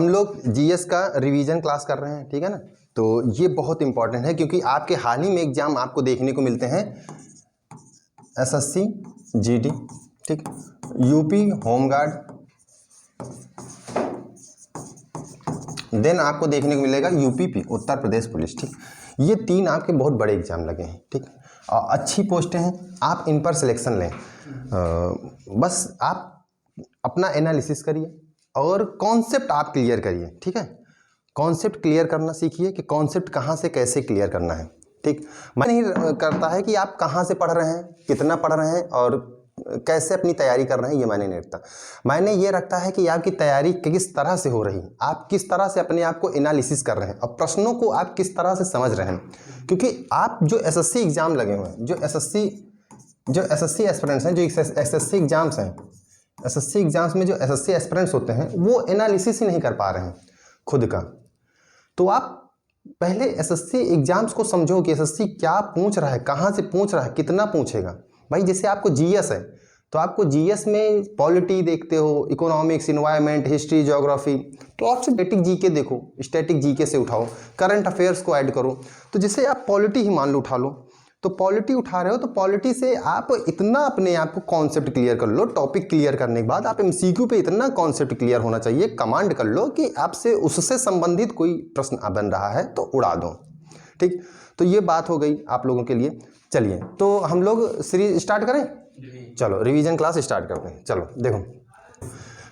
हम लोग जीएस का रिवीजन क्लास कर रहे हैं, ठीक है ना। तो ये बहुत इंपॉर्टेंट है क्योंकि आपके हाल ही में एग्जाम आपको देखने को मिलते हैं एसएससी जीडी, ठीक, यूपी होमगार्ड, देन आपको देखने को मिलेगा यूपीपी उत्तर प्रदेश पुलिस, ठीक। ये 3 आपके बहुत बड़े एग्जाम लगे हैं, ठीक। और अच्छी पोस्टें हैं, आप इन पर सिलेक्शन लें। बस आप अपना एनालिसिस करिए और कॉन्सेप्ट आप क्लियर करिए, ठीक है। कॉन्सेप्ट क्लियर करना सीखिए कि कॉन्सेप्ट कहाँ से कैसे क्लियर करना है, ठीक। मैं नहीं करता है कि आप कहाँ से पढ़ रहे हैं, कितना पढ़ रहे हैं और कैसे अपनी तैयारी कर रहे हैं, ये मायने नहीं रखता। मायने ये रखता है कि आपकी तैयारी किस तरह से हो रही है, आप किस तरह से अपने आप को एनालिसिस कर रहे हैं और प्रश्नों को आप किस तरह से समझ रहे हैं। क्योंकि आप जो एसएससी एग्ज़ाम लगे हुए हैं, जो एसएससी एस्पिरेंट्स हैं, जो एसएससी एग्ज़ाम्स हैं, एसएससी एग्ज़ाम्स में जो एसएससी एस्पिरेंट्स होते हैं वो एनालिसिस ही नहीं कर पा रहे हैं खुद का। तो आप पहले एसएससी एग्ज़ाम्स को समझो कि एसएससी क्या पूछ रहा है, कहाँ से पूछ रहा है, कितना पूछेगा। भाई जैसे आपको जीएस है तो आपको जीएस में पॉलिटी देखते हो, इकोनॉमिक्स, इन्वायरमेंट, हिस्ट्री, ज्योग्राफी, तो आप स्टैटिक जीके देखो, स्टैटिक जीके से उठाओ, करंट अफेयर्स को ऐड करो। तो जैसे आप पॉलिटी ही मान लो उठा लो, तो पॉलिटी उठा रहे हो तो पॉलिटी से आप इतना अपने आप को कॉन्सेप्ट क्लियर कर लो। टॉपिक क्लियर करने के बाद आप एमसीक्यू पे इतना कॉन्सेप्ट क्लियर होना चाहिए, कमांड कर लो कि आपसे उससे संबंधित कोई प्रश्न बन रहा है तो उड़ा दो, ठीक। तो ये बात हो गई आप लोगों के लिए। चलिए तो हम लोग सीरीज स्टार्ट करें, चलो रिवीजन क्लास स्टार्ट करते हैं। चलो देखो,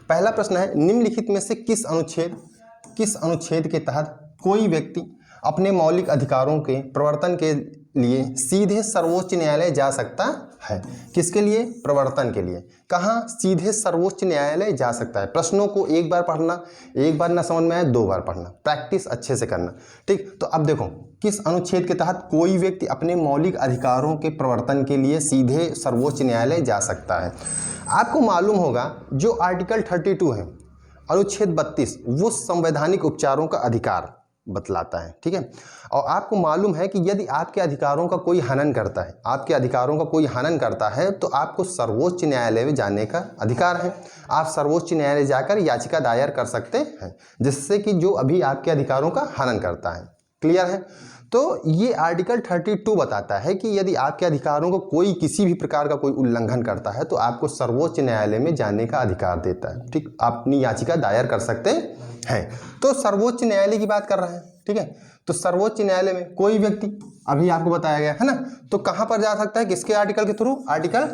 पहला प्रश्न है, निम्नलिखित में से किस अनुच्छेद के तहत कोई व्यक्ति अपने मौलिक अधिकारों के प्रवर्तन के लिए सीधे सर्वोच्च न्यायालय जा सकता है। किसके लिए? प्रवर्तन के लिए। कहाँ? सीधे सर्वोच्च न्यायालय जा सकता है। प्रश्नों को एक बार पढ़ना, एक बार ना समझ में आए 2 बार पढ़ना, प्रैक्टिस अच्छे से करना, ठीक। तो अब देखो, किस अनुच्छेद के तहत कोई व्यक्ति अपने मौलिक अधिकारों के प्रवर्तन के लिए सीधे सर्वोच्च न्यायालय जा सकता है। आपको मालूम होगा जो आर्टिकल 32 है, अनुच्छेद 32, वो संवैधानिक उपचारों का अधिकार बतलाता है, ठीक है। और आपको मालूम है कि यदि आपके अधिकारों का कोई हनन करता है, आपके अधिकारों का कोई हनन करता है तो आपको सर्वोच्च न्यायालय में जाने का अधिकार है। आप सर्वोच्च न्यायालय जाकर याचिका दायर कर सकते हैं, जिससे कि जो अभी आपके अधिकारों का हनन करता है। क्लियर है? तो ये आर्टिकल 32 बताता है कि यदि आपके अधिकारों को कोई किसी भी प्रकार का कोई उल्लंघन करता है तो आपको सर्वोच्च न्यायालय में जाने का अधिकार देता है, ठीक। आप अपनी याचिका दायर कर सकते हैं। तो सर्वोच्च न्यायालय की बात कर रहे हैं, ठीक है। तो सर्वोच्च न्यायालय में कोई व्यक्ति, अभी आपको बताया गया है ना, तो कहां पर जा सकता है, किसके आर्टिकल के थ्रू? आर्टिकल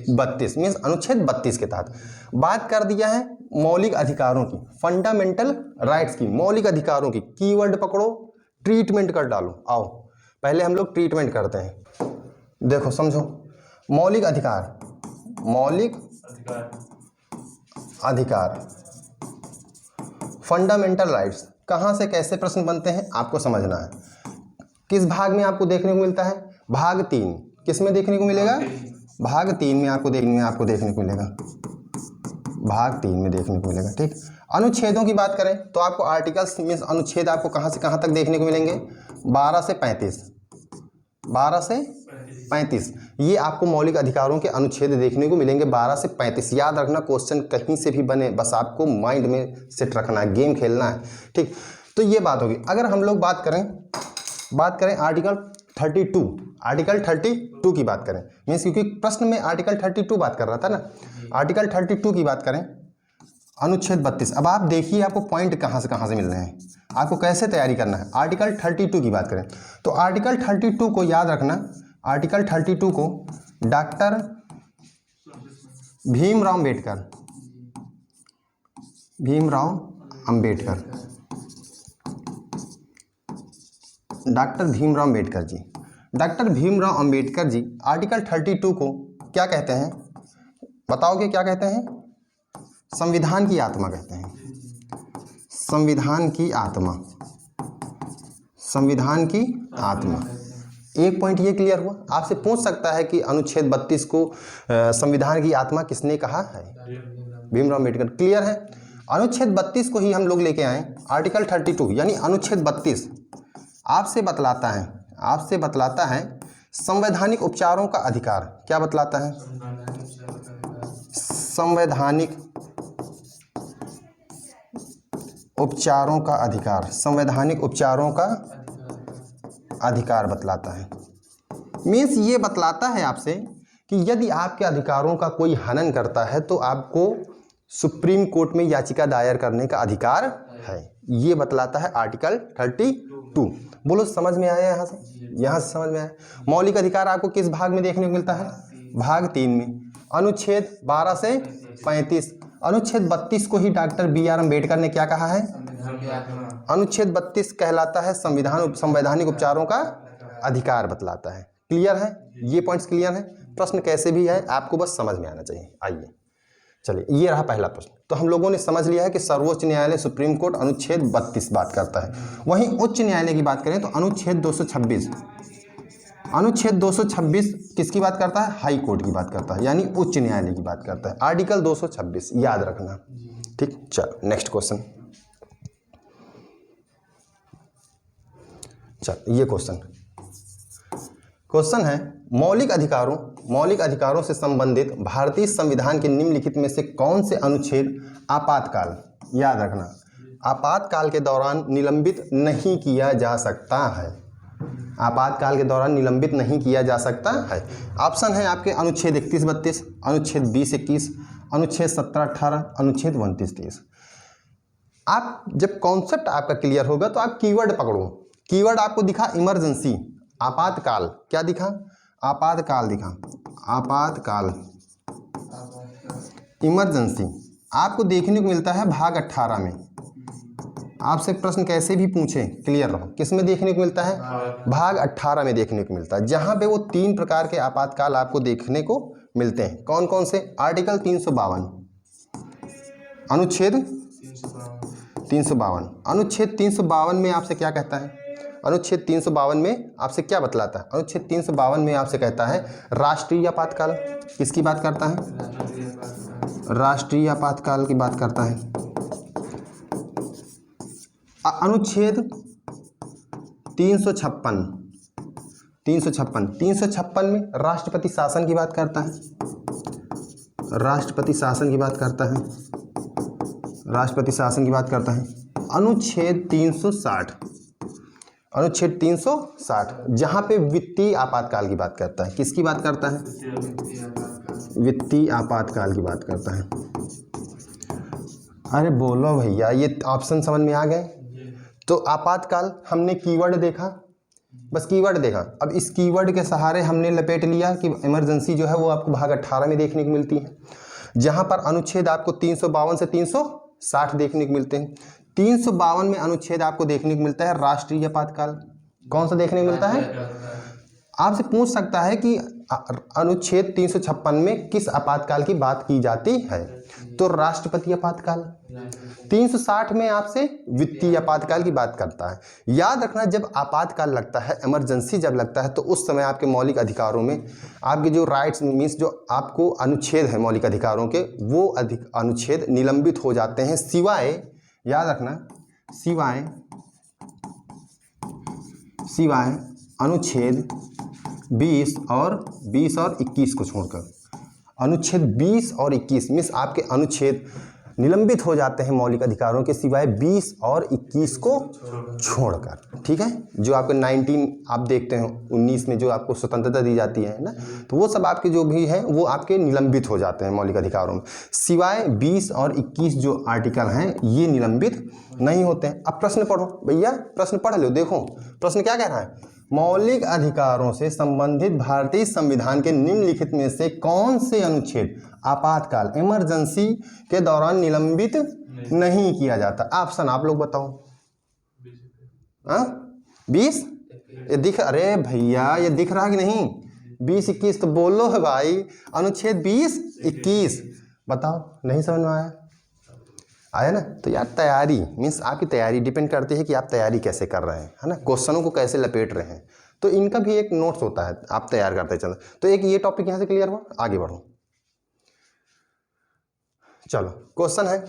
32 मीन्स अनुच्छेद 32 के तहत बात कर दिया है मौलिक अधिकारों की, फंडामेंटल राइट्स की, मौलिक अधिकारों की। कीवर्ड पकड़ो, ट्रीटमेंट कर डालो। आओ पहले हम लोग ट्रीटमेंट करते हैं। देखो समझो, मौलिक अधिकार, मौलिक अधिकार, फंडामेंटल राइट्स, कहां से कैसे प्रश्न बनते हैं आपको समझना है। किस भाग में आपको देखने को मिलता है? भाग 3। किस में देखने को मिलेगा? भाग 3 में आपको देखने को मिलेगा, भाग 3 में देखने को मिलेगा, ठीक। अनुच्छेदों की बात करें तो आपको आर्टिकल्स मीन्स अनुच्छेद आपको कहां से कहां तक देखने को मिलेंगे? 12 से 35, 12 से 35 ये आपको मौलिक अधिकारों के अनुच्छेद देखने को मिलेंगे, 12 से 35। याद रखना, क्वेश्चन कहीं से भी बने, बस आपको माइंड में सेट रखना है, गेम खेलना है, ठीक। तो ये बात होगी। अगर हम लोग बात करें आर्टिकल 32, आर्टिकल 32 की बात करें, मीन्स क्योंकि प्रश्न में आर्टिकल 32 बात कर रहा था ना, आर्टिकल 32 की बात करें, अनुच्छेद 32। अब आप देखिए आपको पॉइंट कहाँ से मिल रहे हैं, आपको कैसे तैयारी करना है। आर्टिकल 32 की बात करें तो आर्टिकल 32 को याद रखना, आर्टिकल 32 को doctor Bhimrao Ambedkar, doctor Bhimrao Ambedkar ji article 32 को क्या कहते हैं? बताओगे क्या कहते हैं? संविधान की आत्मा कहते हैं। संविधान की आत्मा। एक पॉइंट ये क्लियर हुआ। आपसे पूछ सकता है कि अनुच्छेद 32 को संविधान की आत्मा किसने कहा है? भीमराव अंबेडकर। क्लियर है? अनुच्छेद 32 को ही हम लोग लेके आए, आर्टिकल 32 यानी अनुच्छेद 32 आपसे बतलाता है संवैधानिक उपचारों का अधिकार। क्या बतलाता है? संवैधानिक उपचारों का अधिकार, संवैधानिक उपचारों का अधिकार बतलाता है। मीन्स ये बतलाता है आपसे कि यदि आपके अधिकारों का कोई हनन करता है तो आपको सुप्रीम कोर्ट में याचिका दायर करने का अधिकार है। ये बतलाता है आर्टिकल 32। बोलो समझ में आया? यहाँ से समझ में आया? मौलिक अधिकार आपको किस भाग में देखने को मिलता है? भाग 3 में, अनुच्छेद 12 से 35। अनुच्छेद 32 को ही डॉक्टर BR अम्बेडकर ने क्या कहा है? अनुच्छेद 32 कहलाता है संवैधानिक उपचारों का अधिकार बतलाता है। क्लियर है? ये पॉइंट्स क्लियर है? प्रश्न कैसे भी है आपको बस समझ में आना चाहिए। आइए चलिए, ये रहा पहला प्रश्न। तो हम लोगों ने समझ लिया है कि सर्वोच्च न्यायालय सुप्रीम कोर्ट अनुच्छेद 32 बात करता है। वहीं उच्च न्यायालय की बात करें तो अनुच्छेद 226, अनुच्छेद 226 किसकी बात करता है? हाई कोर्ट की बात करता है, यानी उच्च न्यायालय की बात करता है। आर्टिकल 226 याद रखना। ठीक, चलो नेक्स्ट क्वेश्चन। चल ये क्वेश्चन है, मौलिक अधिकारों से संबंधित भारतीय संविधान के निम्नलिखित में से कौन से अनुच्छेद आपातकाल, याद रखना, आपातकाल के दौरान निलंबित नहीं किया जा सकता है? आपातकाल के दौरान निलंबित नहीं किया जा सकता है। ऑप्शन है आपके अनुच्छेद 31-32, अनुच्छेद 20-21, अनुच्छेद 17-18, अनुच्छेद 29-30। आप जब कॉन्सेप्ट आपका क्लियर होगा तो आप कीवर्ड पकड़ो। कीवर्ड आपको दिखा इमरजेंसी, आपातकाल, क्या दिखा? आपातकाल दिखा, आपातकाल, इमरजेंसी आपको देखने को मिलता है भाग 18 में। आपसे प्रश्न कैसे भी पूछे क्लियर रहो, किस में देखने को मिलता है? भाग 18 में देखने को मिलता है, जहां पे वो 3 प्रकार के आपातकाल आपको देखने को मिलते हैं। कौन कौन से? आर्टिकल 352, अनुच्छेद 352। अनुच्छेद 352 में आपसे क्या कहता है? अनुच्छेद 352 में आपसे क्या बतलाता है? अनुच्छेद 352 में आपसे कहता है राष्ट्रीय आपातकाल। किसकी बात करता है? राष्ट्रीय आपातकाल की बात करता है। अनुच्छेद 356 में राष्ट्रपति शासन की बात करता है। राष्ट्रपति शासन की बात करता है। राष्ट्रपति शासन की बात करता है। अनुच्छेद 360, अनुच्छेद 360 जहां पे वित्तीय आपातकाल की बात करता है। किसकी बात करता है? वित्तीय आपातकाल की बात करता है। अरे बोलो भैया, ये ऑप्शन समझ में आ गए? तो आपातकाल हमने कीवर्ड देखा, बस कीवर्ड देखा। अब इस कीवर्ड के सहारे हमने लपेट लिया कि इमरजेंसी जो है वो आपको भाग 18 में देखने को मिलती है, जहां पर अनुच्छेद आपको 352 से 360 देखने को मिलते हैं। 352 में अनुच्छेद आपको देखने को मिलता है राष्ट्रीय आपातकाल। कौन सा देखने को मिलता है? आपसे पूछ सकता है कि अनुच्छेद 356 में किस आपातकाल की बात की जाती है, तो राष्ट्रपति आपातकाल। 360 में आपसे वित्तीय आपातकाल की बात करता है। याद रखना, जब आपातकाल लगता है, इमरजेंसी जब लगता है, तो उस समय आपके मौलिक अधिकारों में आपके जो राइट्स मीन्स जो आपको अनुच्छेद है मौलिक अधिकारों के, वो अनुच्छेद निलंबित हो जाते हैं, सिवाय, याद रखना, सिवाय अनुच्छेद 20 और 21 को छोड़कर। अनुच्छेद 20 और 21 मीन्स आपके अनुच्छेद निलंबित हो जाते हैं मौलिक अधिकारों के, सिवाय 20 और 21 को छोड़कर। ठीक है, जो आपके 19 आप देखते हैं 19 में जो आपको स्वतंत्रता दी जाती है ना, तो वो सब आपके जो भी हैं वो आपके निलंबित हो जाते हैं मौलिक अधिकारों में, सिवाय 20 और 21 जो आर्टिकल हैं ये निलंबित नहीं होते हैं। अब प्रश्न पढ़ो भैया, प्रश्न पढ़ लो। देखो प्रश्न क्या कह रहा है? मौलिक अधिकारों से संबंधित भारतीय संविधान के निम्नलिखित में से कौन से अनुच्छेद आपातकाल, इमरजेंसी के दौरान निलंबित नहीं किया जाता? ऑप्शन आप लोग बताओ। 20 ये दिख, अरे भैया ये दिख रहा कि नहीं? 20-21 तो बोलो है भाई। अनुच्छेद 20-21 बताओ। नहीं समझ में आया ना? तो यार तैयारी मीन्स आपकी तैयारी डिपेंड करती है कि आप तैयारी कैसे कर रहे हैं, है ना, क्वेश्चनों को कैसे लपेट रहे हैं। तो इनका भी एक नोट्स होता है, आप तैयार करते चलो। तो एक ये टॉपिक यहाँ से क्लियर हुआ, आगे बढ़ो। चलो क्वेश्चन है,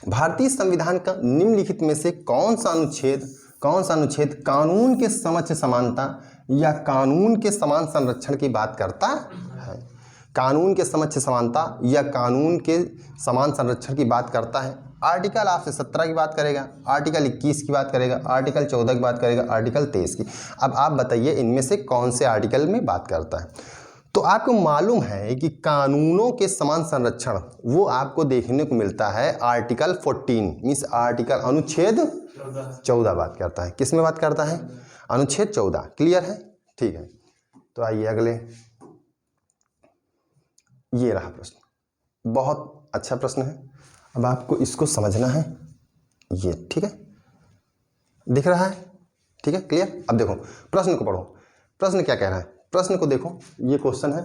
भारतीय संविधान का निम्नलिखित में से कौन सा अनुच्छेद कानून के समक्ष समानता या कानून के समान संरक्षण की बात करता है? कानून के समक्ष समानता या कानून के समान संरक्षण की बात करता है। आर्टिकल आपसे 17 की बात करेगा, आर्टिकल 21 की बात करेगा, आर्टिकल 14 की बात करेगा, आर्टिकल 23 की। अब आप बताइए इनमें से कौन से आर्टिकल में बात करता है। तो आपको मालूम है कि कानूनों के समान संरक्षण वो आपको देखने को मिलता है आर्टिकल 14 मीन्स आर्टिकल अनुच्छेद 14 बात करता है। किस में बात करता है? अनुच्छेद 14। क्लियर है? ठीक है, तो आइए अगले। ये रहा प्रश्न, बहुत अच्छा प्रश्न है। अब आपको इसको समझना है, ये ठीक है, दिख रहा है? ठीक है, क्लियर। अब देखो प्रश्न को पढ़ो, प्रश्न क्या कह रहा है, प्रश्न को देखो। ये क्वेश्चन है,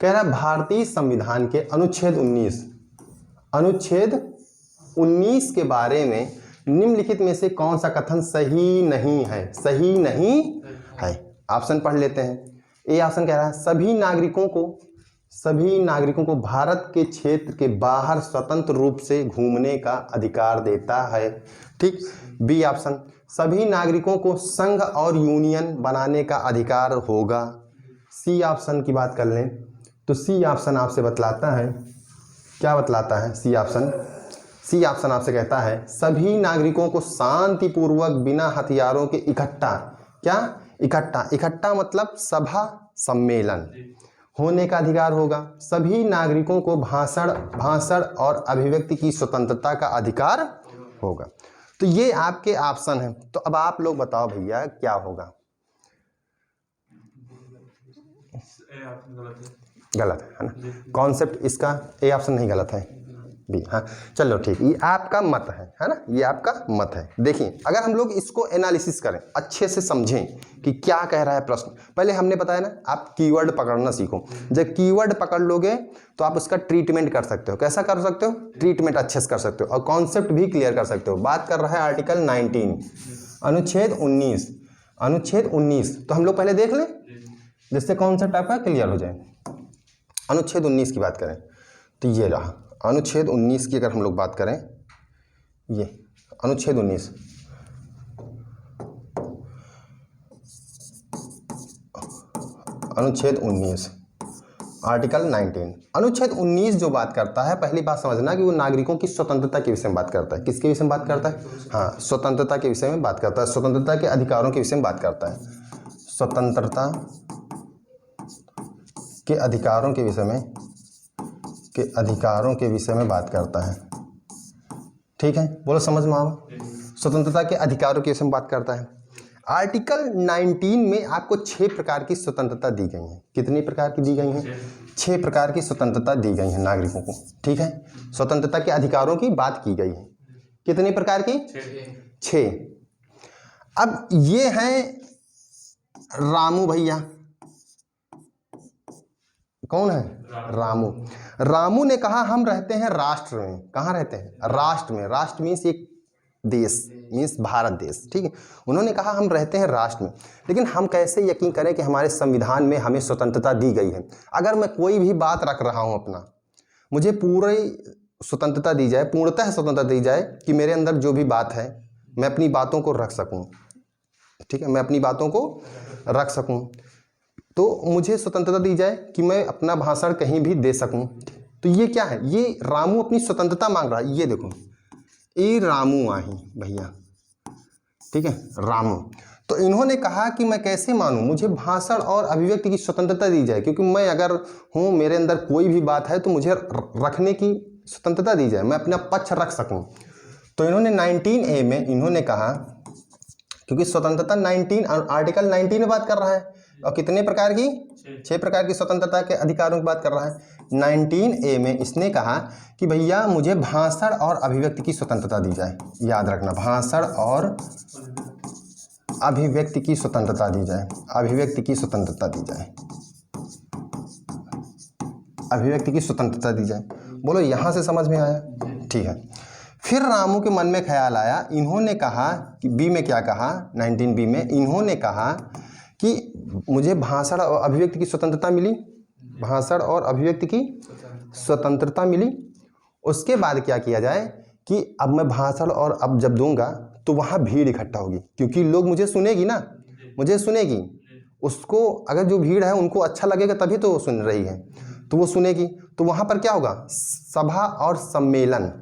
कह रहा है भारतीय संविधान के अनुच्छेद 19 के बारे में निम्नलिखित में से कौन सा कथन सही नहीं है? सही नहीं है। ऑप्शन पढ़ लेते हैं। ए ऑप्शन कह रहा है सभी नागरिकों को भारत के क्षेत्र के बाहर स्वतंत्र रूप से घूमने का अधिकार देता है। ठीक। बी ऑप्शन, सभी नागरिकों को संघ और यूनियन बनाने का अधिकार होगा। सी ऑप्शन की बात कर लें तो सी ऑप्शन आपसे बतलाता है, क्या बतलाता है? सी ऑप्शन आपसे कहता है सभी नागरिकों को शांतिपूर्वक बिना हथियारों के इकट्ठा मतलब सभा सम्मेलन होने का अधिकार होगा। सभी नागरिकों को भाषण और अभिव्यक्ति की स्वतंत्रता का अधिकार होगा। तो ये आपके ऑप्शन हैं। तो अब आप लोग बताओ भैया क्या होगा? गलत है ना? कॉन्सेप्ट इसका ए ऑप्शन नहीं, गलत है, बी। हाँ चलो ठीक, ये आपका मत है ना? ये आपका मत है। देखिए अगर हम लोग इसको एनालिसिस करें, अच्छे से समझें कि क्या कह रहा है प्रश्न। पहले हमने बताया ना, आप कीवर्ड पकड़ना सीखो। जब कीवर्ड पकड़ लोगे तो आप उसका ट्रीटमेंट कर सकते हो। कैसा कर सकते हो? ट्रीटमेंट अच्छे से कर सकते हो और कॉन्सेप्ट भी क्लियर कर सकते हो। बात कर रहा है आर्टिकल 19 अनुच्छेद 19। तो हम लोग पहले देख लें जिससे कॉन्सेप्ट आपका क्लियर हो जाए। अनुच्छेद 19 की बात करें तो ये रहा अनुच्छेद 19 की। अगर हम लोग बात करें, ये अनुच्छेद 19 आर्टिकल 19। अनुच्छेद 19 जो बात करता है, पहली बात समझना कि वो नागरिकों की स्वतंत्रता के विषय में बात करता है। किसके विषय में बात करता है? हाँ, स्वतंत्रता के विषय में बात करता है। स्वतंत्रता के अधिकारों के विषय में बात करता है। स्वतंत्रता के अधिकारों के विषय में बात करता है। ठीक है, बोलो समझ में आओ। स्वतंत्रता के अधिकारों के विषय में बात करता है। आर्टिकल 19 में आपको 6 प्रकार की स्वतंत्रता दी गई है। कितनी प्रकार की दी गई हैं? 6 प्रकार की स्वतंत्रता दी गई है नागरिकों को। ठीक है, स्वतंत्रता के अधिकारों की बात की गई है। कितनी प्रकार की? 6। अब ये हैं रामू भैया। कौन है? रामू ने कहा हम रहते हैं राष्ट्र में। कहाँ रहते हैं? राष्ट्र में। राष्ट्र मीन्स एक देश, मीन्स भारत देश। ठीक है, उन्होंने कहा हम रहते हैं राष्ट्र में, लेकिन हम कैसे यकीन करें कि हमारे संविधान में हमें स्वतंत्रता दी गई है? अगर मैं कोई भी बात रख रहा हूं अपना, मुझे पूरी स्वतंत्रता दी जाए, पूर्णतः स्वतंत्रता दी जाए कि मेरे अंदर जो भी बात है मैं अपनी बातों को रख सकूं। ठीक है, मैं अपनी बातों को रख सकूं, तो मुझे स्वतंत्रता दी जाए कि मैं अपना भाषण कहीं भी दे सकूं। तो ये क्या है? ये रामू अपनी स्वतंत्रता मांग रहा है। ये देखो, ये रामू आही भैया। ठीक है, रामू। तो इन्होंने कहा कि मैं कैसे मानूं, मुझे भाषण और अभिव्यक्ति की स्वतंत्रता दी जाए, क्योंकि मैं अगर हूं, मेरे अंदर कोई भी बात है तो मुझे रखने की स्वतंत्रता दी जाए, मैं अपना पक्ष रख सकूं। तो इन्होंने 19A में इन्होंने कहा, क्योंकि स्वतंत्रता 19 आर्टिकल 19 में बात कर रहा है, और कितने प्रकार की? 6 प्रकार की स्वतंत्रता के अधिकारों की बात कर रहा है। 19A में इसने कहा कि भैया मुझे भाषण और अभिव्यक्ति की स्वतंत्रता दी जाए। याद रखना, भाषण और अभिव्यक्ति की स्वतंत्रता दी जाए। अभिव्यक्ति की स्वतंत्रता दी जाए। अभिव्यक्ति की स्वतंत्रता दी जाए। बोलो यहाँ से समझ में आया? ठीक है। फिर रामू के मन में ख्याल आया, इन्होंने कहा कि बी में क्या कहा? 19B में इन्होंने कहा कि मुझे भाषण और अभिव्यक्ति की स्वतंत्रता मिली। भाषण और अभिव्यक्ति की स्वतंत्रता मिली। उसके बाद क्या किया जाए कि अब मैं भाषण और अब जब दूंगा तो वहाँ भीड़ इकट्ठा होगी, क्योंकि लोग मुझे सुनेगी ना, मुझे सुनेगी। उसको अगर जो भीड़ है उनको अच्छा लगेगा तभी तो वो सुन रही है, तो वो सुनेगी। तो वहाँ पर क्या होगा? सभा और सम्मेलन।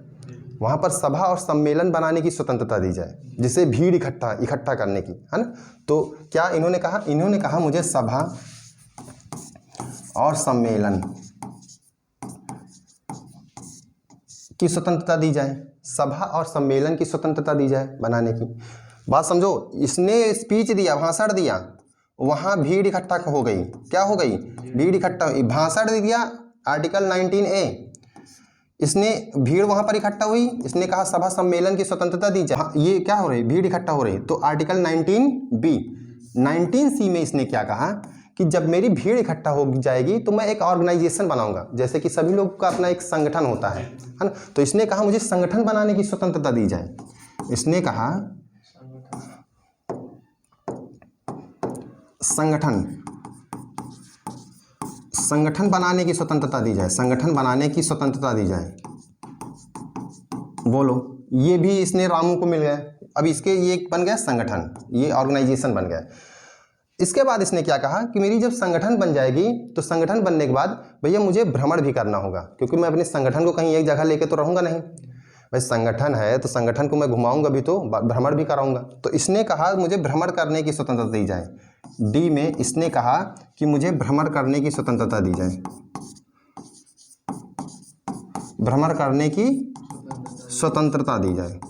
वहाँ पर सभा और सम्मेलन बनाने की स्वतंत्रता दी जाए, जिसे भीड़ इकट्ठा करने की, है ना। तो क्या इन्होंने कहा? इन्होंने कहा मुझे सभा और सम्मेलन की स्वतंत्रता दी जाए, सभा और सम्मेलन की स्वतंत्रता दी जाए बनाने की। बात समझो, इसने स्पीच दिया, भाषण दिया, वहाँ भीड़ इकट्ठा हो गई। क्या हो गई? भीड़ इकट्ठा हुई। भाषण दिया आर्टिकल 19A, इसने भीड़ वहाँ पर इकट्ठा हुई, इसने कहा सभा सम्मेलन की स्वतंत्रता दी जाए। ये क्या हो रही? भीड़ इकट्ठा हो रही। तो आर्टिकल 19B 19C में इसने क्या कहा कि जब मेरी भीड़ इकट्ठा हो जाएगी तो मैं एक ऑर्गेनाइजेशन बनाऊंगा, जैसे कि सभी लोग का अपना एक संगठन होता है ना। तो इसने कहा मुझे संगठन बनाने की स्वतंत्रता दी जाए। इसने कहा संगठन बनाने की स्वतंत्रता दी जाए, संगठन बनाने की स्वतंत्रता दी जाए। बोलो, ये भी इसने रामू को मिल गया। अब इसके ये बन गया संगठन, ये ऑर्गेनाइजेशन बन गया। इसके बाद इसने क्या कहा कि मेरी जब संगठन बन जाएगी तो संगठन बनने के बाद भैया मुझे भ्रमण भी करना होगा, क्योंकि मैं अपने संगठन को कहीं एक जगह लेके तो रहूँगा नहीं। भाई संगठन है तो संगठन को मैं घुमाऊंगा भी तो भ्रमण भी कराऊंगा। तो इसने कहा मुझे भ्रमण करने की स्वतंत्रता दी जाए। डी में इसने कहा कि मुझे भ्रमण करने की स्वतंत्रता दी जाए, भ्रमण करने की स्वतंत्रता दी जाए।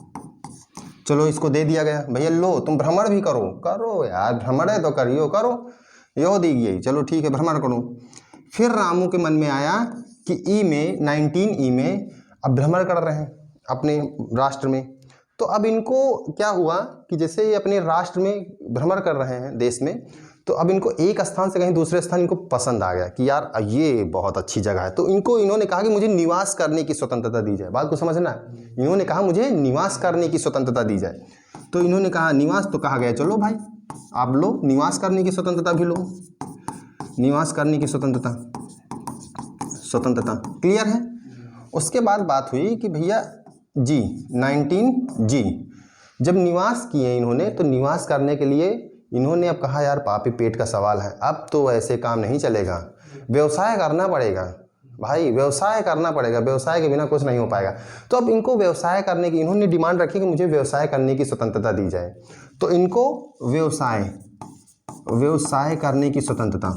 चलो इसको दे दिया गया, भैया लो तुम भ्रमण भी करो यार, भ्रमण है तो करो, यो दी गई, चलो ठीक है भ्रमण करो। फिर रामू के मन में आया कि ई में 19E में अब भ्रमण कर रहे हैं अपने राष्ट्र में, तो अब इनको क्या हुआ कि जैसे ये अपने राष्ट्र में भ्रमण कर रहे हैं देश में, तो अब इनको एक स्थान से कहीं दूसरे स्थान इनको पसंद आ गया कि यार ये बहुत अच्छी जगह है। तो इन्होंने कहा कि मुझे निवास करने की स्वतंत्रता दी जाए। बात को समझना है, इन्होंने कहा मुझे निवास करने की स्वतंत्रता दी जाए। तो इन्होंने कहा निवास, तो कहा गया चलो भाई आप लो निवास करने की स्वतंत्रता भी लो, निवास करने की स्वतंत्रता क्लियर है। उसके बाद बात हुई कि भैया जी 19G जब निवास किए इन्होंने, तो निवास करने के लिए इन्होंने अब कहा यार पापी पेट का सवाल है, अब तो ऐसे काम नहीं चलेगा, व्यवसाय करना पड़ेगा भाई, व्यवसाय करना पड़ेगा, व्यवसाय के बिना कुछ नहीं हो पाएगा। तो अब इनको व्यवसाय करने की इन्होंने डिमांड रखी कि मुझे व्यवसाय करने की स्वतंत्रता दी जाए। तो इनको व्यवसाय करने की स्वतंत्रता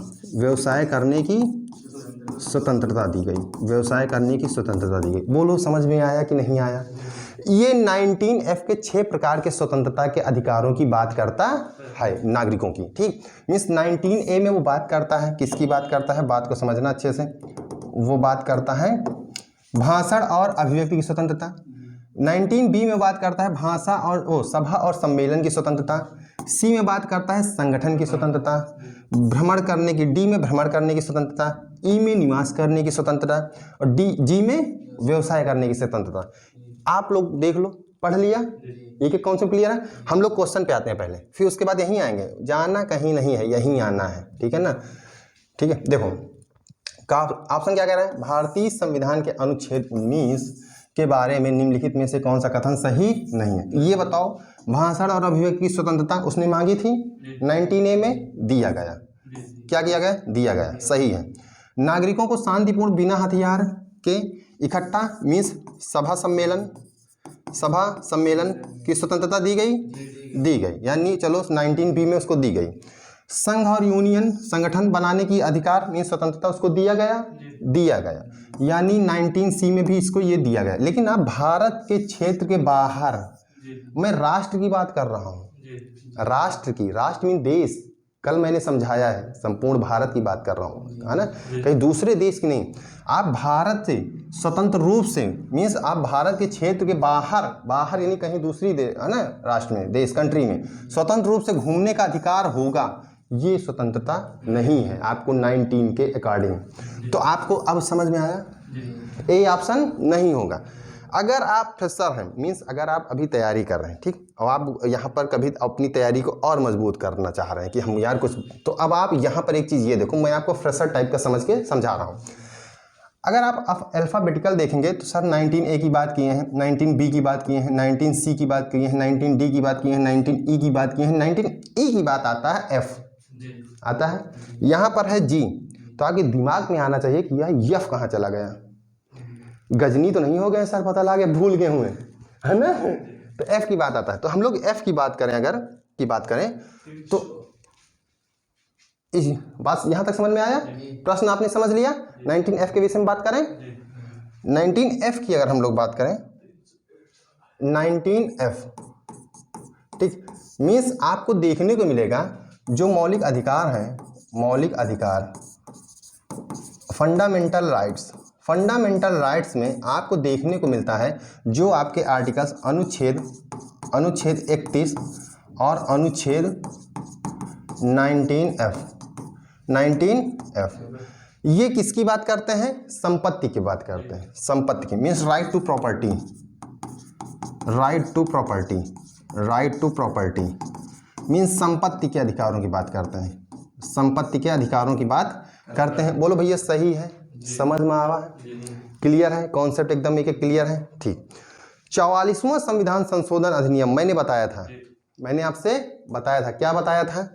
दी गई, व्यवसाय करने की स्वतंत्रता दी गई। बोलो समझ में आया कि नहीं आया? ये 19F के 6 प्रकार के स्वतंत्रता के अधिकारों की बात करता है नागरिकों की, ठीक। मीन्स 19A में वो बात करता है, किसकी बात करता है, बात को समझना अच्छे से। वो बात करता है भाषण और अभिव्यक्ति की स्वतंत्रता। 19B में बात करता है भाषा और सभा और सम्मेलन की स्वतंत्रता। C में बात करता है संगठन की स्वतंत्रता, भ्रमण करने की, D में भ्रमण करने की स्वतंत्रता, E में निवास करने की स्वतंत्रता और G में व्यवसाय करने की स्वतंत्रता। आप लोग देख लो, पढ़ लिया, एक कॉन्सेप्ट क्लियर है। हम लोग क्वेश्चन पे आते हैं पहले, फिर उसके बाद यहीं आएंगे, जाना कहीं नहीं है, यहीं आना है, ठीक है ना। ठीक है, देखो ऑप्शन क्या कह रहा है, भारतीय संविधान के अनुच्छेद 19 के बारे में निम्नलिखित में से कौन सा कथन सही नहीं है। ये बताओ, भाषण और अभिव्यक्ति की स्वतंत्रता उसने मांगी थी, 19A में दिया गया, क्या किया गया, दिया गया, सही है। नागरिकों को शांतिपूर्ण बिना हथियार के इकट्ठा मीन्स सभा सम्मेलन की स्वतंत्रता दी गई, यानी चलो 19B में उसको दी गई। संघ और यूनियन संगठन बनाने की अधिकार मीन्स स्वतंत्रता उसको दिया गया, यानी 19C में भी इसको ये दिया गया। लेकिन अब भारत के क्षेत्र के बाहर, मैं राष्ट्र की बात कर रहा हूँ, राष्ट्र मीन देश, कल मैंने समझाया है, संपूर्ण भारत की बात कर रहा हूँ, है ना, कहीं दूसरे देश की नहीं। आप भारत से स्वतंत्र रूप से मीन्स आप भारत के क्षेत्र के बाहर यानी कहीं दूसरी है ना राष्ट्र में, देश, कंट्री में स्वतंत्र रूप से घूमने का अधिकार होगा, ये स्वतंत्रता नहीं है आपको 19 के अकॉर्डिंग। तो आपको अब समझ में आया, ए ऑप्शन नहीं होगा। अगर आप फ्रेशर हैं मीन्स अगर आप अभी तैयारी कर रहे हैं, ठीक, और आप यहाँ पर कभी अपनी तैयारी को और मजबूत करना चाह रहे हैं कि हम यार कुछ, तो अब आप यहाँ पर एक चीज़ ये देखो, मैं आपको फ्रेशर टाइप का समझ के समझा रहा हूँ। अगर आप अल्फ़ाबेटिकल देखेंगे तो सर 19A की बात किए हैं, 19B की बात किए हैं, 19C की बात की है, 19D की बात की है, 19E की बात की है, 19E की बात आता है F आता है, यहाँ पर है G। तो आपके दिमाग में आना चाहिए कि यार F कहाँ चला गया, गजनी तो नहीं हो गए सर, पता लगे भूल गए हुए, है ना। तो एफ की बात आता है, तो हम लोग एफ की बात करें, अगर की बात करें तो इस बात यहाँ तक समझ में आया, प्रश्न आपने समझ लिया। 19F के विषय में बात करें, 19F की अगर हम लोग बात करें, 19F, ठीक, मीन्स आपको देखने को मिलेगा जो मौलिक अधिकार हैं, मौलिक अधिकार, फंडामेंटल राइट्स, फंडामेंटल राइट्स में आपको देखने को मिलता है जो आपके आर्टिकल्स अनुच्छेद 31 और अनुच्छेद 19F, ये किसकी बात करते हैं, संपत्ति की बात करते हैं, संपत्ति की, means right to property, right to property, right to property means संपत्ति के अधिकारों की बात करते हैं, संपत्ति के अधिकारों की बात करते हैं। बोलो भैया सही है, समझ में आवा है, क्लियर है, कॉन्सेप्ट एकदम एक क्लियर है, ठीक। 44वां संविधान संशोधन अधिनियम मैंने बताया था, मैंने आपसे बताया था, क्या बताया था,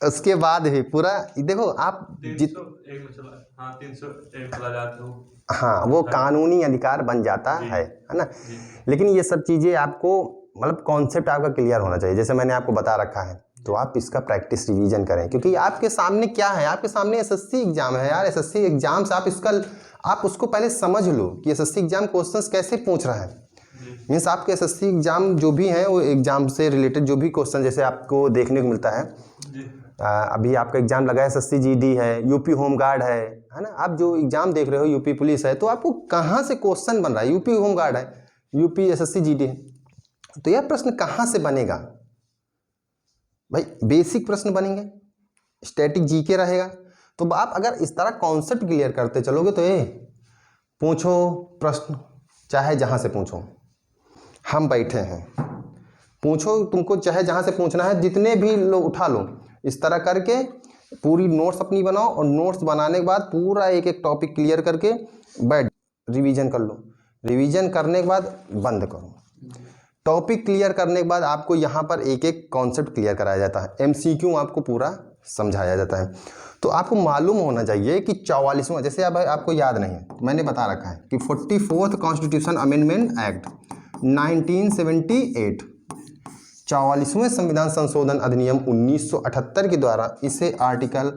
उसके बाद भी पूरा देखो आप 301 हाँ वो कानूनी अधिकार बन जाता है ना। लेकिन ये सब चीज़ें आपको मतलब कॉन्सेप्ट आपका क्लियर होना चाहिए, जैसे मैंने आपको बता रखा है, तो आप इसका प्रैक्टिस रिवीजन करें, क्योंकि आपके सामने क्या है, आपके सामने एसएससी एग्जाम है यार, एसएससी एग्जाम से आप उसको पहले समझ लो कि एसएससी एग्जाम क्वेश्चंस कैसे पूछ रहा है। मीन्स आपके एसएससी एग्जाम जो भी हैं वो एग्जाम से रिलेटेड जो भी क्वेश्चन जैसे आपको देखने को मिलता है, अभी आपका एग्जाम लगा है एसएससी जीडी है, यूपी होमगार्ड है ना, आप जो एग्जाम देख रहे हो यूपी पुलिस है, तो आपको कहाँ से क्वेश्चन बन रहा है, यूपी होमगार्ड है, यूपी एसएससी जीडी है, तो यह प्रश्न कहाँ से बनेगा भाई, बेसिक प्रश्न बनेंगे, स्टैटिक जीके रहेगा। तो आप अगर इस तरह कॉन्सेप्ट क्लियर करते चलोगे तो ये पूछो प्रश्न चाहे जहाँ से पूछो, हम बैठे हैं, पूछो, तुमको चाहे जहाँ से पूछना है, जितने भी लोग उठा लो, इस तरह करके पूरी नोट्स अपनी बनाओ, और नोट्स बनाने के बाद पूरा एक एक टॉपिक क्लियर करके बैठ रिवीजन कर लो, रिवीजन करने के बाद बंद करो, टॉपिक क्लियर करने के बाद आपको यहाँ पर एक एक कॉन्सेप्ट क्लियर कराया जाता है, एमसीक्यू आपको पूरा समझाया जाता है। तो आपको मालूम होना चाहिए कि 44वां, जैसे अब आपको याद नहीं है, मैंने बता रखा है कि 44th कॉन्स्टिट्यूशन अमेंडमेंट एक्ट 1978, 44वें संविधान संशोधन अधिनियम 1978 के द्वारा इसे आर्टिकल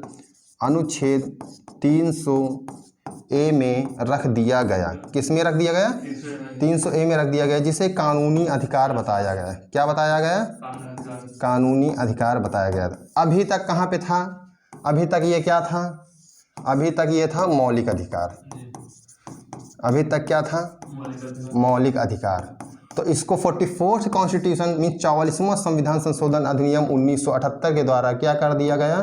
अनुच्छेद 300A में रख दिया गया। किस में रख दिया गया, 300A में रख दिया गया, जिसे कानूनी अधिकार बताया गया। क्या बताया गया, कानूनी अधिकार बताया गया। अभी तक कहाँ पे था, अभी तक ये क्या था, अभी तक ये था मौलिक अधिकार, अभी तक क्या था, मौलिक अधिकार। तो इसको 44th कॉन्स्टिट्यूशन मीन 44वां संविधान संशोधन अधिनियम 1978 के द्वारा क्या कर दिया गया,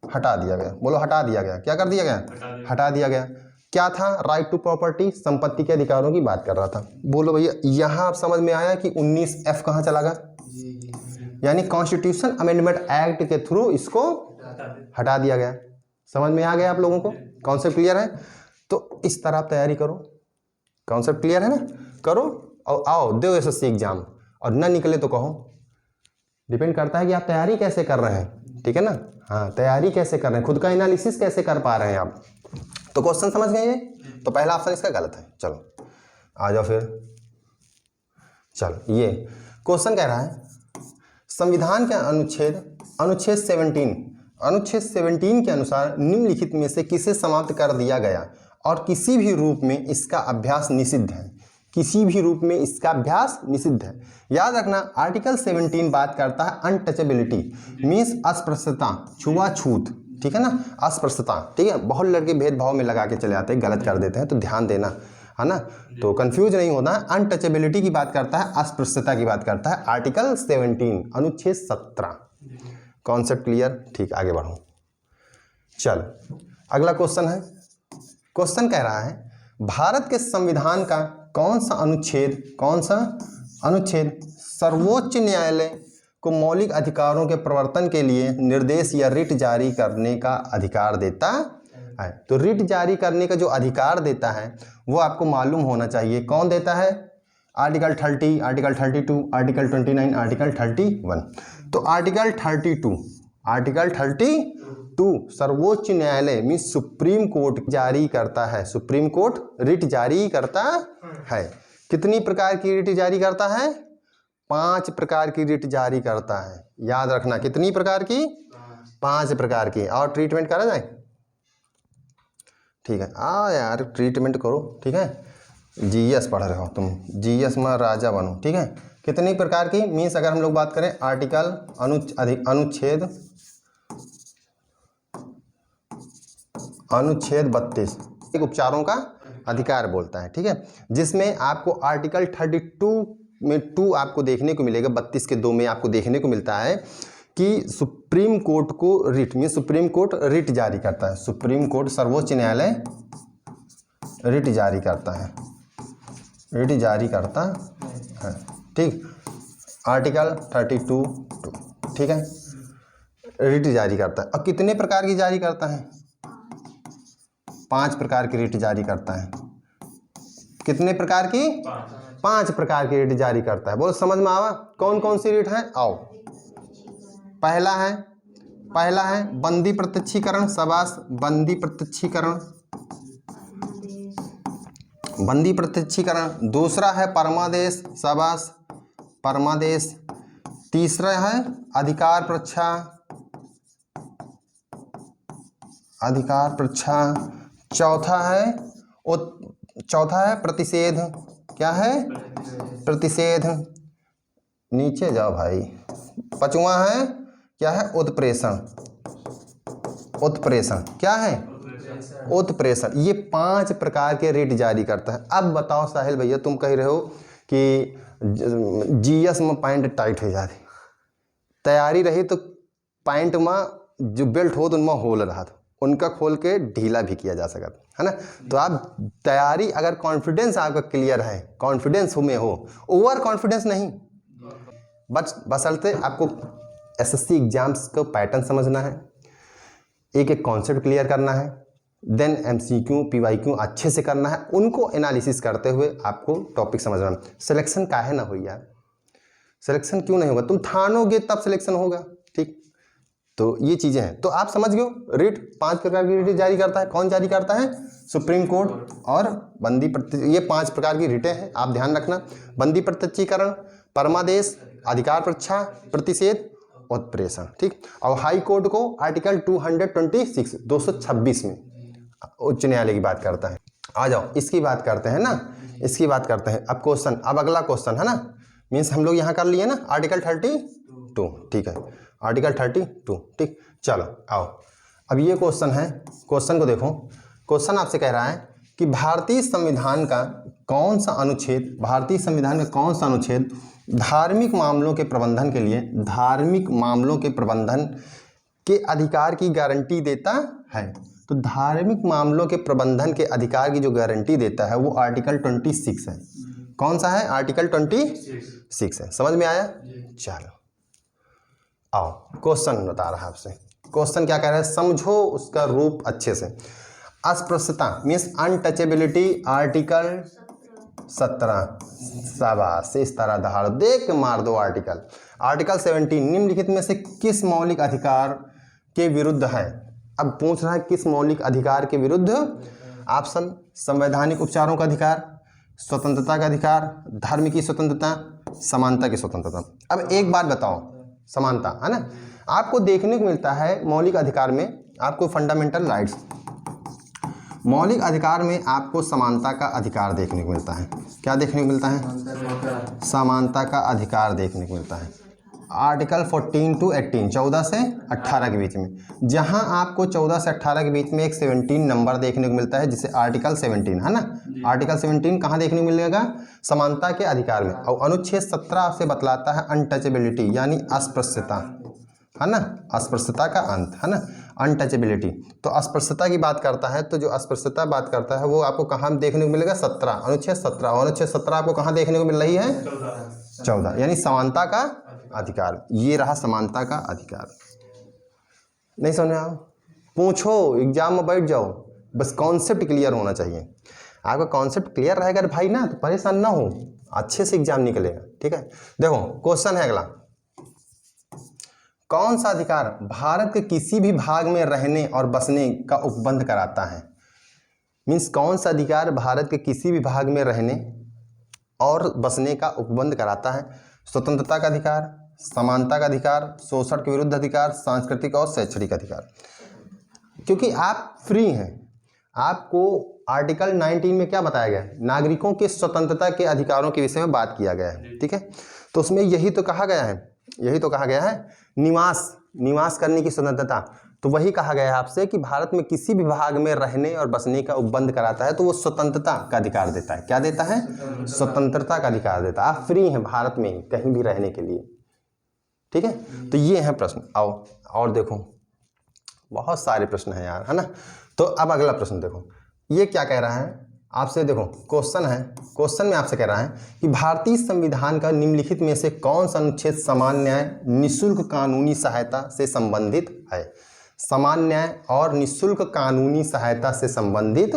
हटा दिया गया। बोलो हटा दिया गया, क्या कर दिया गया, हटा दिया गया। क्या था, राइट टू प्रॉपर्टी, संपत्ति के अधिकारों की बात कर रहा था। बोलो भैया यहाँ आप समझ में आया कि 19F कहाँ चला गया, यानी कॉन्स्टिट्यूशन अमेंडमेंट एक्ट के थ्रू इसको हटा दिया गया। समझ में आ गया आप लोगों को, कॉन्सेप्ट क्लियर है। तो इस तरह आप तैयारी करो, कॉन्सेप्ट क्लियर है ना, करो और आओ दो एसएससी एग्जाम, और ना निकले तो कहो, डिपेंड करता है कि आप तैयारी कैसे कर रहे हैं, ठीक है ना। हाँ तैयारी कैसे कर रहे हैं, खुद का एनालिसिस कैसे कर पा रहे हैं आप। तो क्वेश्चन समझ गए ये, तो पहला ऑप्शन इसका गलत है। चलो आ जाओ फिर, चलो ये क्वेश्चन कह रहा है संविधान के अनुच्छेद 17 के अनुसार निम्नलिखित में से किसे समाप्त कर दिया गया और किसी भी रूप में इसका अभ्यास निषिद्ध है। किसी भी रूप में इसका अभ्यास निषिद्ध है। याद रखना आर्टिकल 17 बात करता है अनटचेबिलिटी मीन्स अस्पृश्यता, छुआछूत, ठीक है ना, अस्पृश्यता, ठीक है। बहुत लड़के भेदभाव में लगा के चले आते हैं, गलत कर देते हैं, तो ध्यान देना है ना, तो कंफ्यूज नहीं होना। अनटचेबिलिटी की बात करता है, अस्पृश्यता की बात करता है आर्टिकल 17 अनुच्छेद 17। कॉन्सेप्ट क्लियर, ठीक, आगे बढ़ो। चल अगला क्वेश्चन है, क्वेश्चन कह रहा है भारत के संविधान का कौन सा अनुच्छेद सर्वोच्च न्यायालय को मौलिक अधिकारों के प्रवर्तन के लिए निर्देश या रिट जारी करने का अधिकार देता है। तो रिट जारी करने का जो अधिकार देता है वो आपको मालूम होना चाहिए, कौन देता है, आर्टिकल 30, आर्टिकल 32, आर्टिकल 29, आर्टिकल 31। तो आर्टिकल आर्टिकल 32 सर्वोच्च न्यायालय मीन सुप्रीम कोर्ट जारी करता है, सुप्रीम कोर्ट रिट जारी करता है। कितनी प्रकार की रिट जारी करता है? 5 प्रकार की रिट जारी करता है। याद रखना, कितनी प्रकार की? 5 प्रकार की। और ट्रीटमेंट करा जाए, ठीक है? यार ट्रीटमेंट करो, ठीक है? जीएस पढ़ रहे हो तुम, जीएस में राजा बनो, ठीक है? कितनी प्रकार की मीन्स अगर हम लोग बात करें आर्टिकल अनुच्छेद 32 एक उपचारों का अधिकार बोलता है, ठीक है? जिसमें आपको आर्टिकल 32 में 2 आपको देखने को मिलेगा, 32 के 2 में आपको देखने को मिलता है कि सुप्रीम कोर्ट को रिट में सुप्रीम कोर्ट रिट जारी करता है, सुप्रीम कोर्ट सर्वोच्च न्यायालय रिट जारी करता है, रिट जारी करता है, ठीक? आर्टिकल 32 ठीक है, रिट जारी करता है। और कितने प्रकार की जारी करता है? 5 प्रकार की रिट जारी करता है। कितने प्रकार की? 5 प्रकार की रिट जारी करता है। बोलो समझ में आवा कौन कौन सी रिट है? आओ, पहला है बंदी प्रत्यक्षीकरण, शाबाश, बंदी प्रत्यक्षीकरण, बंदी प्रत्यक्षीकरण। दूसरा है परमादेश, शाबाश, परमादेश। तीसरा है अधिकार परीक्षा, अधिकार परीक्षा। चौथा है प्रतिषेध। क्या है? प्रतिषेध। नीचे जाओ भाई। पांचवा है क्या है? उत्प्रेषण, उत्प्रेषण। क्या है? उत्प्रेषण। ये 5 प्रकार के रिट जारी करता है। अब बताओ साहिल भैया, तुम कह रहे हो कि जीएस में पैंट टाइट हो जाती, तैयारी रही तो पैंट में जो बेल्ट हो तो उनमें होल रहा था, उनका खोल के ढीला भी किया जा सकता है ना? तो आप तैयारी अगर कॉन्फिडेंस आपका क्लियर है, कॉन्फिडेंस में हो, ओवर कॉन्फिडेंस नहीं, बशर्ते आपको एसएससी एग्जाम्स का पैटर्न समझना है, एक एक कॉन्सेप्ट क्लियर करना है, देन एमसीक्यू पीवाईक्यू अच्छे से करना है, उनको एनालिसिस करते हुए आपको टॉपिक समझना है। सिलेक्शन काहे ना हो यार, सिलेक्शन क्यों नहीं होगा? तुम ठानोगे तब सिलेक्शन होगा, ठीक? तो ये चीज़ें हैं। तो आप समझ गए, रिट 5 प्रकार की रिट जारी करता है। कौन जारी करता है? Supreme court. और बंदी ये 5 प्रकार की रिटें हैं, आप ध्यान रखना। बंदी प्रत्यक्षीकरण, परमादेश, अधिकार परीक्षा, प्रतिषेध, उत्प्रेषण, ठीक? और हाई कोर्ट को आर्टिकल 226 में उच्च न्यायालय की बात करता है। आ जाओ, इसकी बात करते हैं ना, इसकी बात करते हैं। अब क्वेश्चन, अब अगला क्वेश्चन है ना, मीन्स हम लोग यहाँ कर लिए ना आर्टिकल 32, ठीक है? आर्टिकल 32, ठीक? चलो आओ, अब ये क्वेश्चन है, क्वेश्चन को देखो। क्वेश्चन आपसे कह रहा है कि भारतीय संविधान का कौन सा अनुच्छेद, भारतीय संविधान का कौन सा अनुच्छेद धार्मिक मामलों के प्रबंधन के लिए, धार्मिक मामलों के प्रबंधन के अधिकार की गारंटी देता है? तो धार्मिक मामलों के प्रबंधन के अधिकार की जो गारंटी देता है वो आर्टिकल 26 है। कौन सा है? आर्टिकल 26 है। समझ में आया? चलो आओ, क्वेश्चन बता रहा है आपसे। क्वेश्चन क्या कह रहा है, समझो उसका रूप अच्छे से। अस्पृश्यता मीन्स अनटचेबिलिटी, आर्टिकल 17, शाबाश, इस तरह दहाड़ देख के मार दो। आर्टिकल 17 निम्नलिखित में से किस मौलिक अधिकार के विरुद्ध है? अब पूछ रहा है किस मौलिक अधिकार के विरुद्ध? ऑप्शन, संवैधानिक उपचारों का अधिकार, स्वतंत्रता का अधिकार, धर्म की स्वतंत्रता, समानता की स्वतंत्रता। अब एक बात बताओ, समानता है ना, आपको देखने को मिलता है मौलिक अधिकार में, आपको फंडामेंटल राइट्स, मौलिक अधिकार में आपको समानता का अधिकार देखने को मिलता है। क्या देखने को मिलता है? समानता का अधिकार देखने को मिलता है। आर्टिकल 14 to 18, 14 से 18 के बीच में, जहां आपको 14 से 18 के बीच में एक 17 नंबर देखने को मिलता है, जिसे आर्टिकल 17 है ना। आर्टिकल 17 कहाँ देखने को मिलेगा? समानता के अधिकार में। और अनुच्छेद 17 आपसे बतलाता है अनटचेबिलिटी, यानी अस्पृश्यता, है ना, अस्पृश्यता का अंत, है ना, अनटचेबिलिटी। तो अस्पृश्यता की बात करता है, तो जो अस्पृश्यता बात करता है वो आपको कहाँ देखने को मिलेगा? 17, अनुच्छेद 17। और अनुच्छेद 17 आपको कहाँ देखने को मिल रही है? 14, यानी समानता का अधिकार। ये रहा समानता का अधिकार। नहीं समझ में आओ? पूछो, एग्जाम में बैठ जाओ, बस कॉन्सेप्ट क्लियर होना चाहिए। आपका कॉन्सेप्ट क्लियर रहेगा भाई ना, तो परेशान ना हो, अच्छे से एग्जाम निकलेगा, ठीक है? देखो क्वेश्चन है अगला, कौन सा अधिकार भारत के किसी भी भाग में रहने और बसने का उपबंध कराता है? मीन्स कौन सा अधिकार भारत के किसी भी भाग में रहने और बसने का उपबंध कराता है? स्वतंत्रता का अधिकार, समानता का अधिकार, शोषण के विरुद्ध अधिकार, सांस्कृतिक और शैक्षणिक अधिकार। क्योंकि आप फ्री हैं, आपको आर्टिकल 19 में क्या बताया गया है? नागरिकों के स्वतंत्रता के अधिकारों के विषय में बात किया गया है, ठीक है। तो उसमें यही तो कहा गया है, निवास करने की स्वतंत्रता। तो वही कहा गया है आपसे कि भारत में किसी भी भाग में रहने और बसने का उपबंध कराता है, तो वो स्वतंत्रता का अधिकार देता है। क्या देता है? स्वतंत्रता का अधिकार देता है। आप फ्री हैं भारत में ही कहीं भी रहने के लिए, ठीक है। तो ये है प्रश्न। आओ और देखो, बहुत सारे प्रश्न हैं यार, है ना। तो अब अगला प्रश्न देखो, ये क्या कह रहा है आपसे। देखो क्वेश्चन में आपसे कह रहा है कि भारतीय संविधान का निम्नलिखित में से कौन सा अनुच्छेद समान न्याय, निःशुल्क कानूनी सहायता से संबंधित है? समान न्याय और निःशुल्क कानूनी सहायता से संबंधित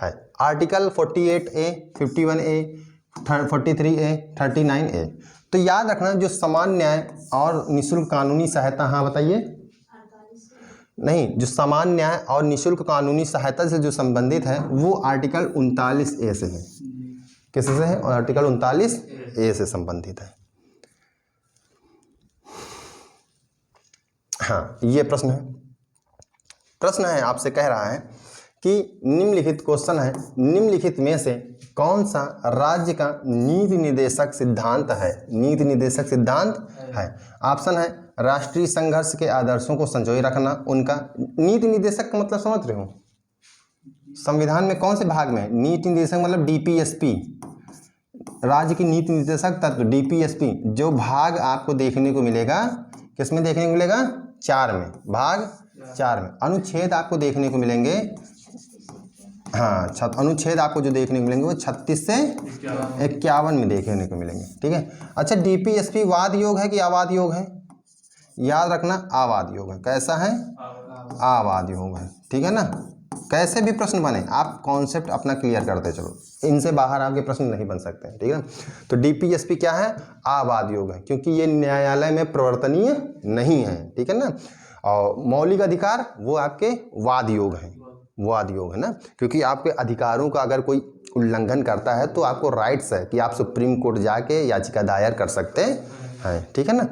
है। Article 48A, 51A, 43A, 39A। तो याद रखना, जो समान न्याय और निःशुल्क कानूनी सहायता, हाँ बताइए, नहीं, जो समान न्याय और निःशुल्क कानूनी सहायता से जो संबंधित है वो आर्टिकल 39A से है। किससे है? आर्टिकल 39A से संबंधित है। हाँ, ये प्रश्न है आपसे, कह रहा है कि निम्नलिखित क्वेश्चन है, निम्नलिखित में से कौन सा राज्य का नीति निर्देशक सिद्धांत है? नीति निर्देशक सिद्धांत है। ऑप्शन है राष्ट्रीय संघर्ष के आदर्शों को संजोए रखना। उनका नीति निर्देशक का मतलब समझ रहे हो? संविधान में कौन से भाग में है नीति निर्देशक? मतलब डीपीएसपी, राज्य की नीति निर्देशक तत्व, डीपीएसपी। जो भाग आपको देखने को मिलेगा, किसमें देखने को मिलेगा? 4 में, भाग 4 में। अनुच्छेद आपको देखने को मिलेंगे, हाँ, अनुच्छेद आपको जो देखने को मिलेंगे वो 36 से 51 में देखने को मिलेंगे, ठीक है। अच्छा, डीपीएसपी वाद योग है कि आवाद योग है? याद रखना, आवाद योग है। कैसा है? आवाद योग है, ठीक है ना। कैसे भी प्रश्न बने, आप कॉन्सेप्ट अपना क्लियर करते चलो, इनसे बाहर आपके प्रश्न नहीं बन सकते हैं, ठीक है। तो डीपीएसपी क्या है? आवाद योग है, क्योंकि ये न्यायालय में प्रवर्तनीय नहीं है, ठीक है ना। और मौलिक अधिकार वो आपके वाद योग है, ना, क्योंकि आपके अधिकारों का अगर कोई उल्लंघन करता है तो आपको राइट्स है कि आप सुप्रीम कोर्ट जाके याचिका दायर कर सकते हैं, ठीक है ना।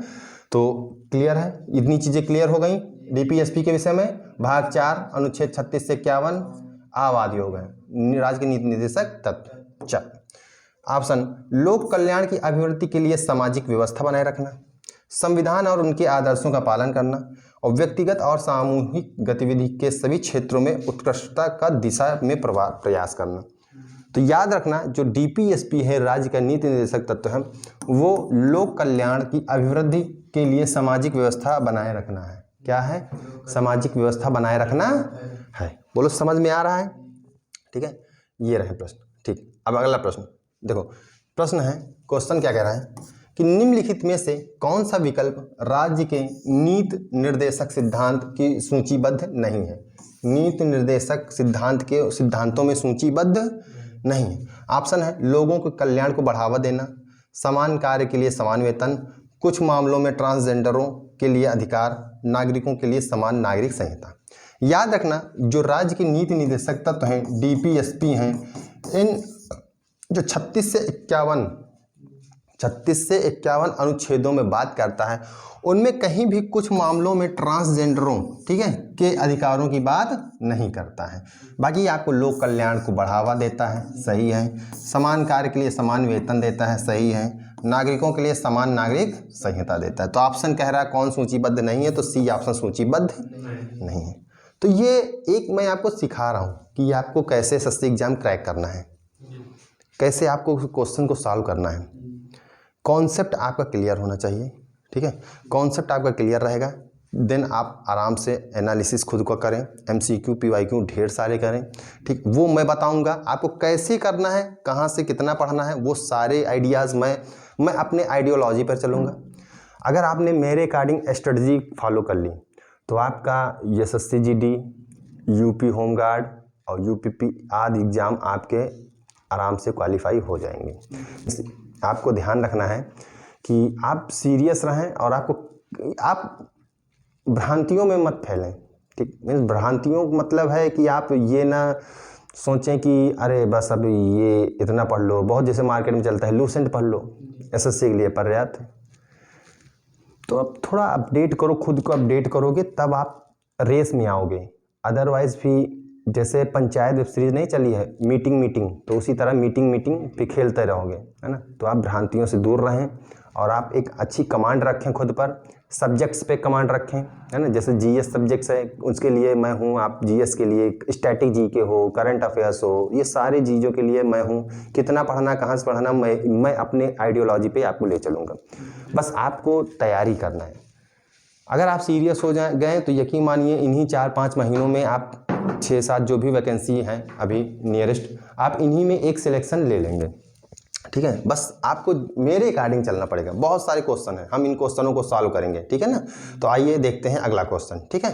तो क्लियर है, इतनी चीज़ें क्लियर हो गई डीपीएसपी के विषय में। भाग 4 अनुच्छेद 36 से 51 आवाद योग है, राज्य के नीति निर्देशक तत्व। चल, ऑप्शन, लोक कल्याण की अभिवृद्धि के लिए सामाजिक व्यवस्था बनाए रखना, संविधान और उनके आदर्शों का पालन करना, और व्यक्तिगत और सामूहिक गतिविधि के सभी क्षेत्रों में उत्कृष्टता का दिशा में प्रयास करना। तो याद रखना, जो डीपीएसपी है, राज्य का नीति निर्देशक तत्व है, वो लोक कल्याण की अभिवृद्धि के लिए सामाजिक व्यवस्था बनाए रखना है। क्या है? सामाजिक व्यवस्था बनाए रखना है। बोलो, समझ में आ रहा है? ठीक है, ये रहे प्रश्न। ठीक, अब अगला प्रश्न देखो। प्रश्न है, क्वेश्चन क्या कह रहा है कि निम्नलिखित में से कौन सा विकल्प राज्य के नीति निर्देशक सिद्धांत की सूचीबद्ध नहीं है? नीति निर्देशक सिद्धांत के सिद्धांतों में सूचीबद्ध नहीं है। ऑप्शन है, लोगों के कल्याण को बढ़ावा देना, समान कार्य के लिए समान वेतन, कुछ मामलों में ट्रांसजेंडरों के लिए अधिकार, नागरिकों के लिए समान नागरिक संहिता। याद रखना, जो राज्य के नीति निर्देशक तत्व हैं, डीपीएसपी हैं, इन जो 36 से 51 अनुच्छेदों में बात करता है, उनमें कहीं भी कुछ मामलों में ट्रांसजेंडरों, ठीक है, के अधिकारों की बात नहीं करता है। बाकी आपको लोक कल्याण को बढ़ावा देता है, सही है, समान कार्य के लिए समान वेतन देता है, सही है, नागरिकों के लिए समान नागरिक संहिता देता है। तो ऑप्शन कह रहा है कौन सूचीबद्ध नहीं है, तो सी ऑप्शन सूचीबद्ध नहीं है। तो ये एक मैं आपको सिखा रहा हूँ कि आपको कैसे एसएससी एग्जाम क्रैक करना है, कैसे आपको क्वेश्चन को सॉल्व करना है। कॉन्सेप्ट आपका क्लियर होना चाहिए, ठीक है। कॉन्सेप्ट आपका क्लियर रहेगा, देन आप आराम से एनालिसिस खुद को करें, एमसीक्यू पीवाईक्यू ढेर सारे करें, ठीक। वो मैं बताऊंगा आपको कैसे करना है, कहाँ से कितना पढ़ना है, वो सारे आइडियाज़ मैं अपने आइडियोलॉजी पर चलूँगा। अगर आपने मेरे अकॉर्डिंग स्ट्रेटजी फॉलो कर ली तो आपका एसएससी जीडी, यूपी होमगार्ड और यूपीपी आदि एग्ज़ाम आपके आराम से क्वालिफाई हो जाएंगे। आपको ध्यान रखना है कि आप सीरियस रहें और आप भ्रांतियों में मत फैलें, ठीक। मीन्स भ्रांतियों का मतलब है कि आप ये ना सोचें कि अरे बस अब ये इतना पढ़ लो, बहुत जैसे मार्केट में चलता है लूसेंट पढ़ लो, एसएससी के लिए पर्याप्त है। तो अब थोड़ा अपडेट करो, खुद को अपडेट करोगे तब आप रेस में आओगे। अदरवाइज भी जैसे पंचायत वेब सीरीज नहीं चली है मीटिंग, तो उसी तरह मीटिंग पे खेलते रहोगे, है ना। तो आप भ्रांतियों से दूर रहें और आप एक अच्छी कमांड रखें खुद पर, सब्जेक्ट्स पे कमांड रखें, है ना। जैसे जीएस सब्जेक्ट्स है उसके लिए मैं हूँ, आप जीएस के लिए स्टैटिक जीके हो, करंट अफेयर्स हो, ये सारी चीज़ों के लिए मैं हूँ। कितना पढ़ना, कहाँ से पढ़ना, मैं अपने आइडियोलॉजी पे आपको ले चलूँगा। बस आपको तैयारी करना है। अगर आप सीरियस हो गए तो यकीन मानिए इन्हीं 4-5 महीनों में आप 6-7 जो भी वैकेंसी हैं अभी नियरेस्ट, आप इन्हीं में एक सिलेक्शन ले लेंगे, ठीक है। बस आपको मेरे अकॉर्डिंग चलना पड़ेगा। बहुत सारे क्वेश्चन हैं, हम इन क्वेश्चनों को सॉल्व करेंगे, ठीक है ना। तो आइए देखते हैं अगला क्वेश्चन, ठीक है।